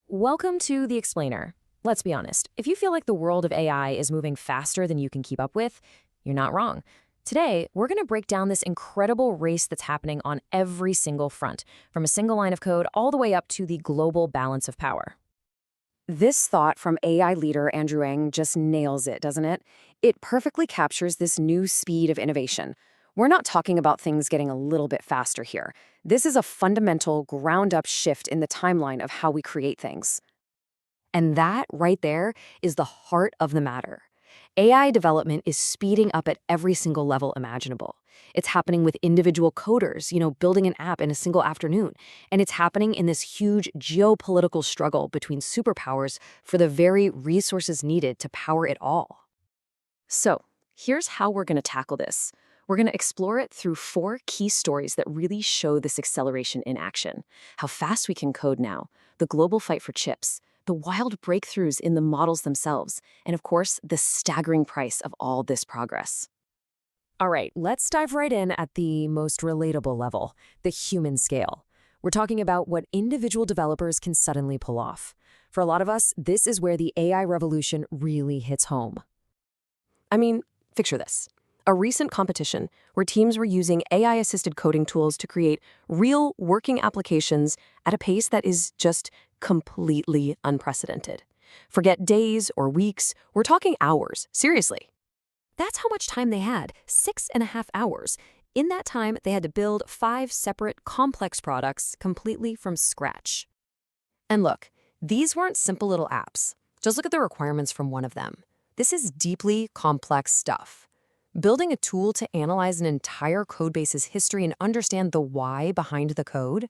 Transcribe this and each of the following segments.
Welcome to The Explainer. Let's be honest, if you feel like the world of AI is moving faster than you can keep up with, you're not wrong. Today, we're going to break down this incredible race that's happening on every single front, from a single line of code all the way up to the global balance of power. This thought from AI leader Andrew Ng just nails it, doesn't it? It perfectly captures this new speed of innovation. We're not talking about things getting a little bit faster here. This is a fundamental, ground-up shift in the timeline of how we create things. And that, right there, is the heart of the matter. AI development is speeding up at every single level imaginable. It's happening with individual coders, building an app in a single afternoon. And it's happening in this huge geopolitical struggle between superpowers for the very resources needed to power it all. So, here's how we're going to tackle this. We're going to explore it through 4 key stories that really show this acceleration in action. How fast we can code now, the global fight for chips, the wild breakthroughs in the models themselves, and of course, the staggering price of all this progress. All right, let's dive right in at the most relatable level, the human scale. We're talking about what individual developers can suddenly pull off. For a lot of us, this is where the AI revolution really hits home. I mean, picture this. A recent competition where teams were using AI-assisted coding tools to create real working applications at a pace that is just completely unprecedented. Forget days or weeks, we're talking hours, seriously. That's how much time they had, 6.5 hours. In that time, they had to build 5 separate complex products completely from scratch. And look, these weren't simple little apps. Just look at the requirements from one of them. This is deeply complex stuff. Building a tool to analyze an entire codebase's history and understand the why behind the code,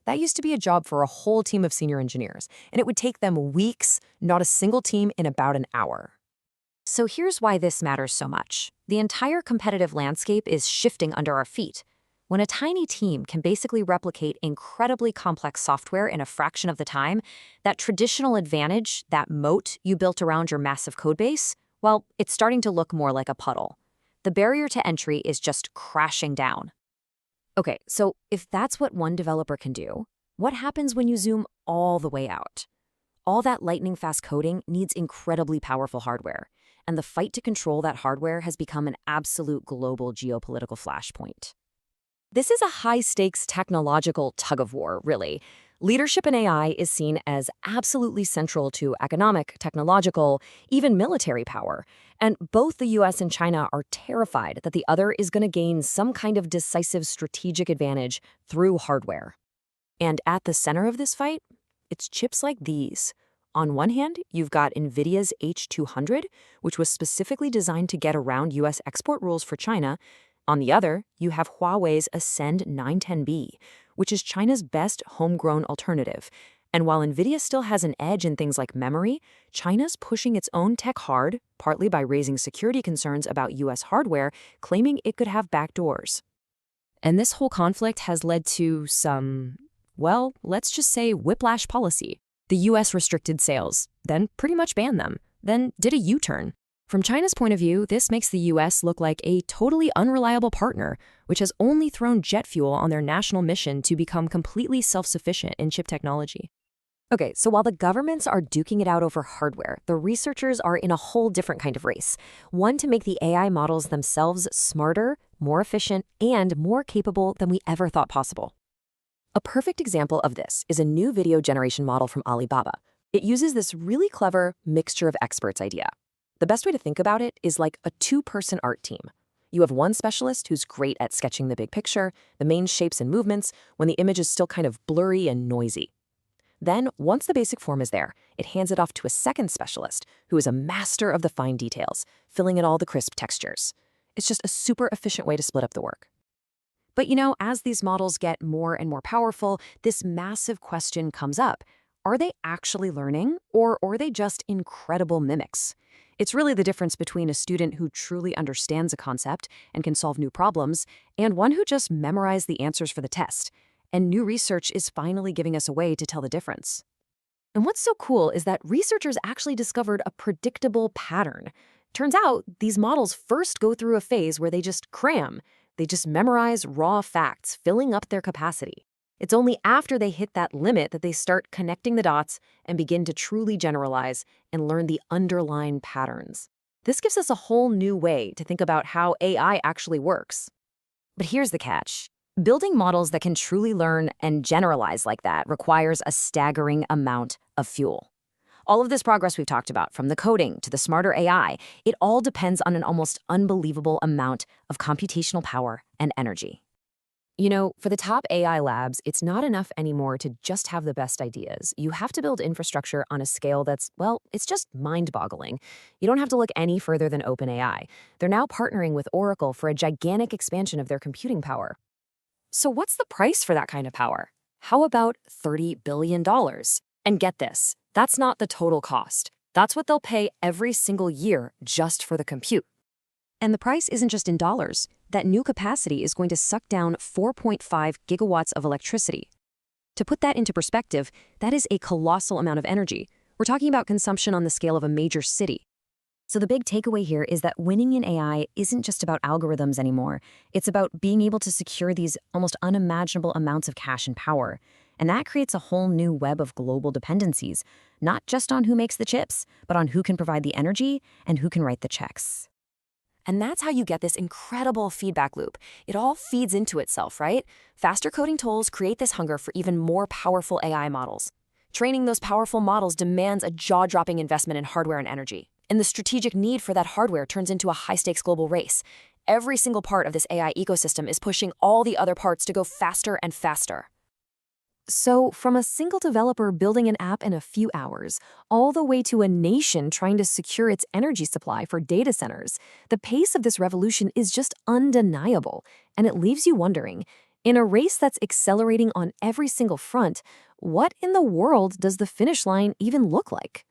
that used to be a job for a whole team of senior engineers, and it would take them weeks, not a single team in about an hour. So here's why this matters so much. The entire competitive landscape is shifting under our feet. When a tiny team can basically replicate incredibly complex software in a fraction of the time, that traditional advantage, that moat you built around your massive codebase, well, it's starting to look more like a puddle. The barrier to entry is just crashing down. Okay, so if that's what one developer can do, what happens when you zoom all the way out? All that lightning-fast coding needs incredibly powerful hardware, and the fight to control that hardware has become an absolute global geopolitical flashpoint. This is a high-stakes technological tug-of-war, really. Leadership in AI is seen as absolutely central to economic, technological, even military power. And both the US and China are terrified that the other is going to gain some kind of decisive strategic advantage through hardware. And at the center of this fight, it's chips like these. On one hand, you've got NVIDIA's H200, which was specifically designed to get around US export rules for China. On the other, you have Huawei's Ascend 910B, which is China's best homegrown alternative. And while NVIDIA still has an edge in things like memory, China's pushing its own tech hard, partly by raising security concerns about US hardware, claiming it could have backdoors. And this whole conflict has led to some, well, let's just say whiplash policy. The US restricted sales, then pretty much banned them, then did a U-turn. From China's point of view, this makes the US look like a totally unreliable partner, which has only thrown jet fuel on their national mission to become completely self-sufficient in chip technology. Okay, so while the governments are duking it out over hardware, the researchers are in a whole different kind of race. One to make the AI models themselves smarter, more efficient, and more capable than we ever thought possible. A perfect example of this is a new video generation model from Alibaba. It uses this really clever mixture of experts idea. The best way to think about it is like a 2-person art team. You have one specialist who's great at sketching the big picture, the main shapes and movements, when the image is still kind of blurry and noisy. Then, once the basic form is there, it hands it off to a second specialist who is a master of the fine details, filling in all the crisp textures. It's just a super efficient way to split up the work. But as these models get more and more powerful, this massive question comes up. Are they actually learning, or are they just incredible mimics? It's really the difference between a student who truly understands a concept and can solve new problems, and one who just memorized the answers for the test. And new research is finally giving us a way to tell the difference. And what's so cool is that researchers actually discovered a predictable pattern. Turns out, these models first go through a phase where they just cram. They just memorize raw facts, filling up their capacity. It's only after they hit that limit that they start connecting the dots and begin to truly generalize and learn the underlying patterns. This gives us a whole new way to think about how AI actually works. But here's the catch. Building models that can truly learn and generalize like that requires a staggering amount of fuel. All of this progress we've talked about, from the coding to the smarter AI, it all depends on an almost unbelievable amount of computational power and energy. You know, for the top AI labs, it's not enough anymore to just have the best ideas. You have to build infrastructure on a scale that's, well, it's just mind-boggling. You don't have to look any further than OpenAI. They're now partnering with Oracle for a gigantic expansion of their computing power. So what's the price for that kind of power? How about $30 billion? And get this, that's not the total cost. That's what they'll pay every single year just for the compute. And the price isn't just in dollars. That new capacity is going to suck down 4.5 gigawatts of electricity. To put that into perspective, that is a colossal amount of energy. We're talking about consumption on the scale of a major city. So the big takeaway here is that winning in AI isn't just about algorithms anymore. It's about being able to secure these almost unimaginable amounts of cash and power. And that creates a whole new web of global dependencies, not just on who makes the chips, but on who can provide the energy and who can write the checks. And that's how you get this incredible feedback loop. It all feeds into itself, right? Faster coding tools create this hunger for even more powerful AI models. Training those powerful models demands a jaw-dropping investment in hardware and energy. And the strategic need for that hardware turns into a high-stakes global race. Every single part of this AI ecosystem is pushing all the other parts to go faster and faster. So, from a single developer building an app in a few hours, all the way to a nation trying to secure its energy supply for data centers, the pace of this revolution is just undeniable, and it leaves you wondering, in a race that's accelerating on every single front, what in the world does the finish line even look like?